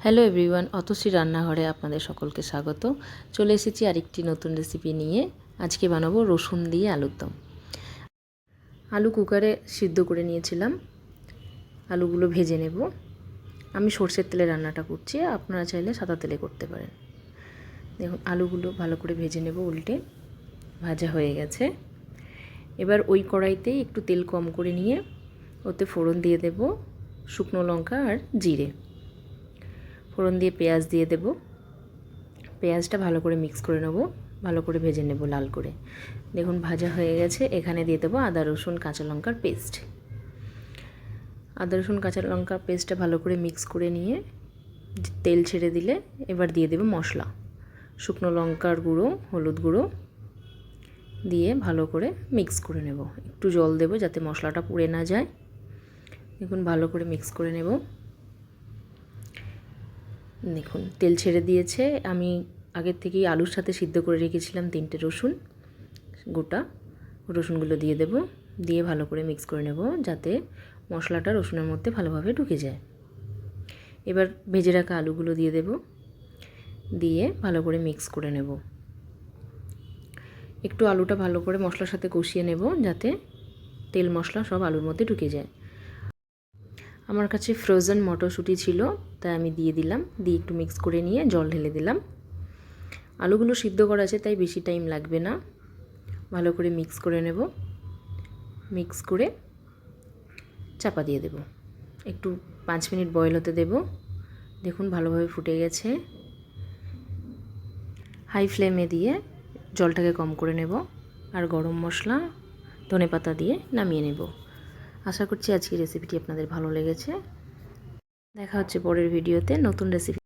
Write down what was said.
Hello everyone, Atasi রান্নাঘরে আপনাদের সকলকে স্বাগত। চলে এসেছি আরেকটি নতুন রেসিপি নিয়ে। আজকে বানাবো রসুন দিয়ে আলুর দম। আলু কুকারে সিদ্ধ করে নিয়েছিলাম, আলুগুলো ভেজে নেব। আমি সরষের তেলে রান্নাটা করছি, আপনারা চাইলে সাদা তেলে করতে পারেন। দেখুন আলুগুলো ভালো করে ভেজে নেব, উল্টে ভাজা হয়ে গেছে। এবার ওই কড়াইতেই একটু তেল কম করে নিয়ে ওতে ফোড়ন দিয়ে দেব শুকনো লঙ্কা আর জিরে। ফোড়ন দিয়ে পেঁয়াজ দিয়ে দেব। পেঁয়াজটা ভালো করে মিক্স করে নেব, ভালো করে ভেজে নেব লাল করে। দেখুন ভাজা হয়ে গেছে। এখানে দিয়ে দেবো আদা রসুন কাঁচা লঙ্কার পেস্ট। আদা রসুন কাঁচা লঙ্কার পেস্টটা ভালো করে মিক্স করে নিয়ে তেল ছেড়ে দিলে এবার দিয়ে দেব মশলা। শুকনো লঙ্কার গুঁড়ো, হলুদ গুঁড়ো দিয়ে ভালো করে মিক্স করে নেব। একটু জল দেব যাতে মশলাটা পুড়ে না যায়। দেখুন ভালো করে মিক্স করে নেব। দেখুন তেল ছেড়ে দিয়েছে। আমি আগের থেকেই আলুর সাথে সিদ্ধ করে রেখেছিলাম 3টে রসুন, গোটা রসুনগুলো দিয়ে দেব। দিয়ে ভালো করে মিক্স করে নেব যাতে মশলাটা রসুনের মধ্যে ভালোভাবে ঢুকে যায়। এবার ভেজে রাখা আলুগুলো দিয়ে দেব, দিয়ে ভালো করে মিক্স করে নেব। একটু আলুটা ভালো করে মশলার সাথে কষিয়ে নেব যাতে তেল মশলা সব আলুর মধ্যে ঢুকে যায়। আমার কাছে ফ্রোজেন মটরশুঁটি ছিল, তাই আমি দিয়ে দিলাম। দিয়ে একটু মিক্স করে নিয়ে জল ঢেলে দিলাম। আলুগুলো সিদ্ধ করা আছে তাই বেশি টাইম লাগবে না। ভালো করে মিক্স করে নেব। মিক্স করে চাপা দিয়ে দেব, একটু 5 মিনিট বয়েল হতে দেব। দেখুন ভালোভাবে ফুটে গেছে। হাই ফ্লেমে দিয়ে জলটাকে কম করে নেব আর গরম মশলা ধনেপাতা দিয়ে নামিয়ে নেব। আশা করছি আজকের রেসিপিটি আপনাদের ভালো লেগেছে। দেখা হচ্ছে পরের ভিডিওতে নতুন রেসিপি।